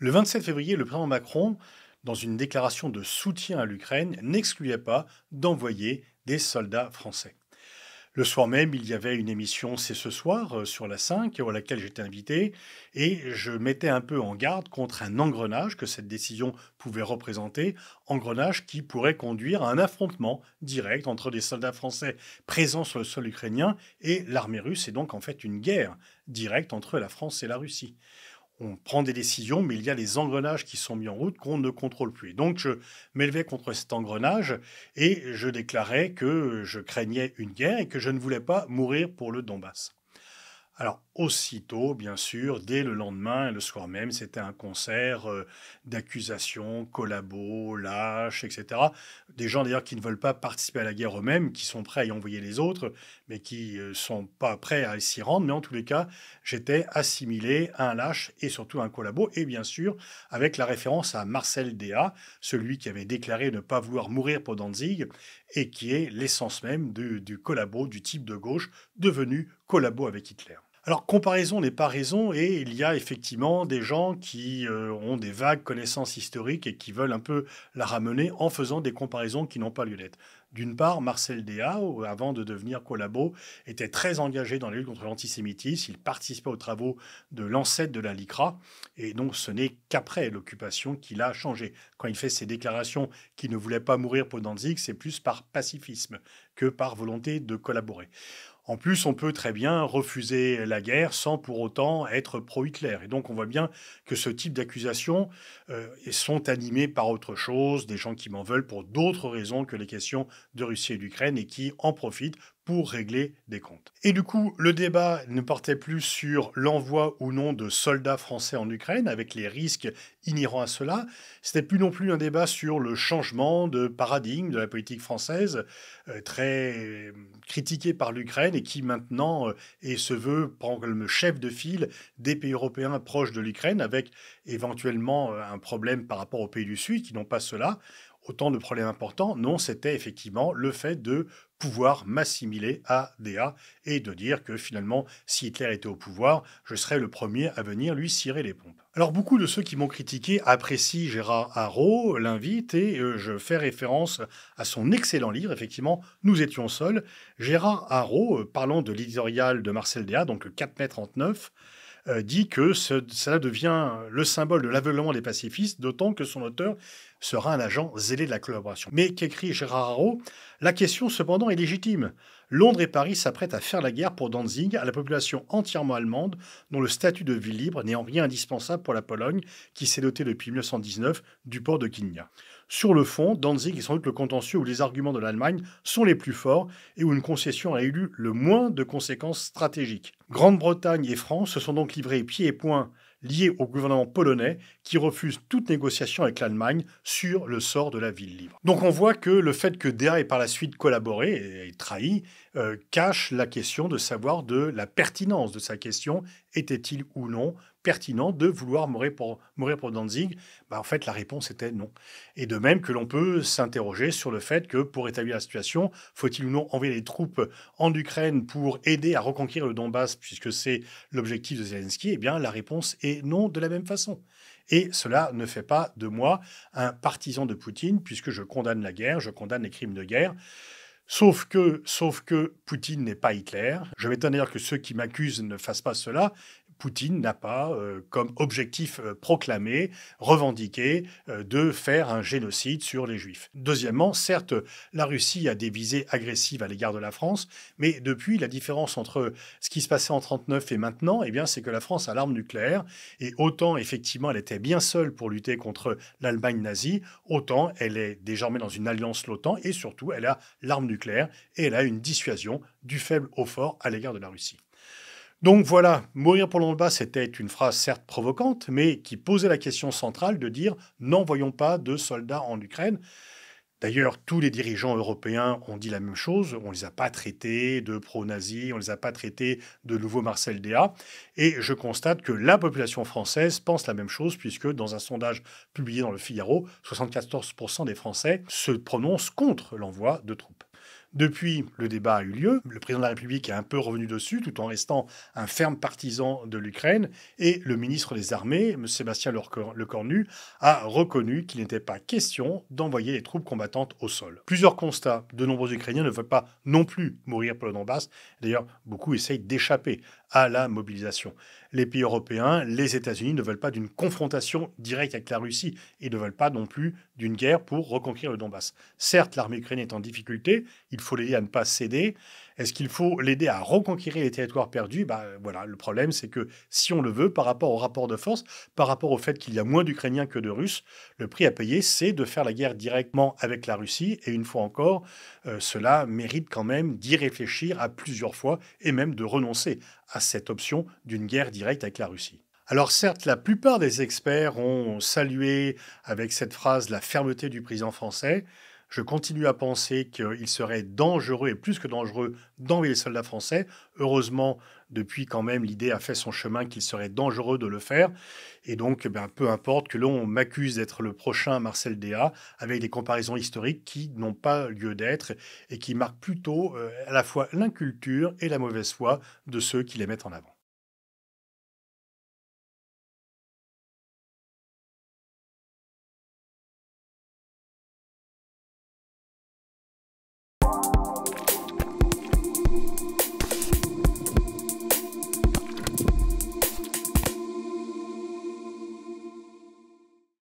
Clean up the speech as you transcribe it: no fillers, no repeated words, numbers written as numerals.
Le 27 février, le président Macron, dans une déclaration de soutien à l'Ukraine, n'excluait pas d'envoyer des soldats français. Le soir même, il y avait une émission C'est ce soir sur la 5 à laquelle j'étais invité et je mettais un peu en garde contre un engrenage que cette décision pouvait représenter, engrenage qui pourrait conduire à un affrontement direct entre des soldats français présents sur le sol ukrainien et l'armée russe, et donc en fait une guerre directe entre la France et la Russie. On prend des décisions, mais il y a les engrenages qui sont mis en route qu'on ne contrôle plus. Et donc, je m'élevais contre cet engrenage et je déclarais que je craignais une guerre et que je ne voulais pas mourir pour le Donbass. Alors, aussitôt, bien sûr, dès le lendemain, le soir même, c'était un concert d'accusations, collabos, lâches, etc. Des gens d'ailleurs qui ne veulent pas participer à la guerre eux-mêmes, qui sont prêts à y envoyer les autres, mais qui ne sont pas prêts à s'y rendre. Mais en tous les cas, j'étais assimilé à un lâche et surtout à un collabo. Et bien sûr, avec la référence à Marcel Déat, celui qui avait déclaré ne pas vouloir mourir pour Danzig, et qui est l'essence même du collabo, du type de gauche, devenu collabo avec Hitler. Alors, comparaison n'est pas raison, et il y a effectivement des gens qui ont des vagues connaissances historiques et qui veulent un peu la ramener en faisant des comparaisons qui n'ont pas lieu d'être. D'une part, Marcel Déat, avant de devenir collabo, était très engagé dans la lutte contre l'antisémitisme. Il participait aux travaux de l'ancêtre de la LICRA, et donc ce n'est qu'après l'occupation qu'il a changé. Quand il fait ses déclarations qu'il ne voulait pas mourir pour Danzig, c'est plus par pacifisme que par volonté de collaborer. En plus, on peut très bien refuser la guerre sans pour autant être pro-Hitler. Et donc, on voit bien que ce type d'accusations sont animées par autre chose, des gens qui m'en veulent pour d'autres raisons que les questions de Russie et d'Ukraine et qui en profitent pour régler des comptes. Et du coup, le débat ne portait plus sur l'envoi ou non de soldats français en Ukraine, avec les risques inhérents à cela. C'était plus non plus un débat sur le changement de paradigme de la politique française, très critiqué par l'Ukraine et qui maintenant se veut prendre comme chef de file des pays européens proches de l'Ukraine, avec éventuellement un problème par rapport aux pays du Sud qui n'ont pas cela. Autant de problèmes importants. Non, c'était effectivement le fait de pouvoir m'assimiler à DA et de dire que finalement, si Hitler était au pouvoir, je serais le premier à venir lui cirer les pompes. Alors beaucoup de ceux qui m'ont critiqué apprécient Gérard Haro, l'invite, et je fais référence à son excellent livre, effectivement, Nous étions seuls. Gérard Haro, parlant de l'éditorial de Marcel Déat, donc le 4,39 m, dit que cela devient le symbole de l'aveuglement des pacifistes, d'autant que son auteur sera un agent zélé de la collaboration. Mais qu'écrit Gérard Haro, la question cependant est légitime. Londres et Paris s'apprêtent à faire la guerre pour Danzig à la population entièrement allemande, dont le statut de ville libre n'est en rien indispensable pour la Pologne, qui s'est dotée depuis 1919 du port de Gdynia. Sur le fond, Danzig est sans doute le contentieux où les arguments de l'Allemagne sont les plus forts et où une concession a eu le moins de conséquences stratégiques. Grande-Bretagne et France se sont donc livrés pieds et poings liés au gouvernement polonais qui refuse toute négociation avec l'Allemagne sur le sort de la ville libre. Donc on voit que le fait que DA ait par la suite collaboré et trahi cache la question de savoir de la pertinence de sa question. Était-il ou non pertinent de vouloir mourir pour Danzig? En fait, la réponse était non. Et de même que l'on peut s'interroger sur le fait que pour établir la situation, faut-il ou non envoyer des troupes en Ukraine pour aider à reconquérir le Donbass, puisque c'est l'objectif de Zelensky? Eh bien, la réponse est non de la même façon. Et cela ne fait pas de moi un partisan de Poutine, puisque je condamne la guerre, je condamne les crimes de guerre. Sauf que Poutine n'est pas Hitler. Je m'étonne d'ailleurs que ceux qui m'accusent ne fassent pas cela. Poutine n'a pas comme objectif proclamé, revendiqué, de faire un génocide sur les Juifs. Deuxièmement, certes, la Russie a des visées agressives à l'égard de la France, mais depuis, la différence entre ce qui se passait en 1939 et maintenant, eh bien, c'est que la France a l'arme nucléaire, et autant, effectivement, elle était bien seule pour lutter contre l'Allemagne nazie, autant elle est désormais dans une alliance l'OTAN, et surtout, elle a l'arme nucléaire, et elle a une dissuasion du faible au fort à l'égard de la Russie. Donc voilà, mourir pour le Donbass, c'était une phrase certes provocante, mais qui posait la question centrale de dire n'envoyons pas de soldats en Ukraine. D'ailleurs, tous les dirigeants européens ont dit la même chose. On ne les a pas traités de pro-nazis, on ne les a pas traités de nouveau Marcel Déat. Et je constate que la population française pense la même chose, puisque dans un sondage publié dans le Figaro, 74% des Français se prononcent contre l'envoi de troupes. Depuis, le débat a eu lieu. Le président de la République est un peu revenu dessus, tout en restant un ferme partisan de l'Ukraine. Et le ministre des Armées, M. Sébastien Lecornu, a reconnu qu'il n'était pas question d'envoyer les troupes combattantes au sol. Plusieurs constats. De nombreux Ukrainiens ne veulent pas non plus mourir pour le Donbass. D'ailleurs, beaucoup essayent d'échapper à la mobilisation. Les pays européens, les États-Unis ne veulent pas d'une confrontation directe avec la Russie et ne veulent pas non plus d'une guerre pour reconquérir le Donbass. Certes, l'armée ukrainienne est en difficulté, il faut l'aider à ne pas céder. Est-ce qu'il faut l'aider à reconquérir les territoires perdus? Voilà, le problème, c'est que si on le veut, par rapport au rapport de force, par rapport au fait qu'il y a moins d'Ukrainiens que de Russes, le prix à payer, c'est de faire la guerre directement avec la Russie. Et une fois encore, cela mérite quand même d'y réfléchir à plusieurs fois et même de renoncer à cette option d'une guerre directe avec la Russie. Alors certes, la plupart des experts ont salué avec cette phrase la fermeté du président français. Je continue à penser qu'il serait dangereux et plus que dangereux d'envoyer les soldats français. Heureusement, depuis quand même, l'idée a fait son chemin qu'il serait dangereux de le faire. Et donc, peu importe que l'on m'accuse d'être le prochain Marcel Déat, avec des comparaisons historiques qui n'ont pas lieu d'être et qui marquent plutôt à la fois l'inculture et la mauvaise foi de ceux qui les mettent en avant.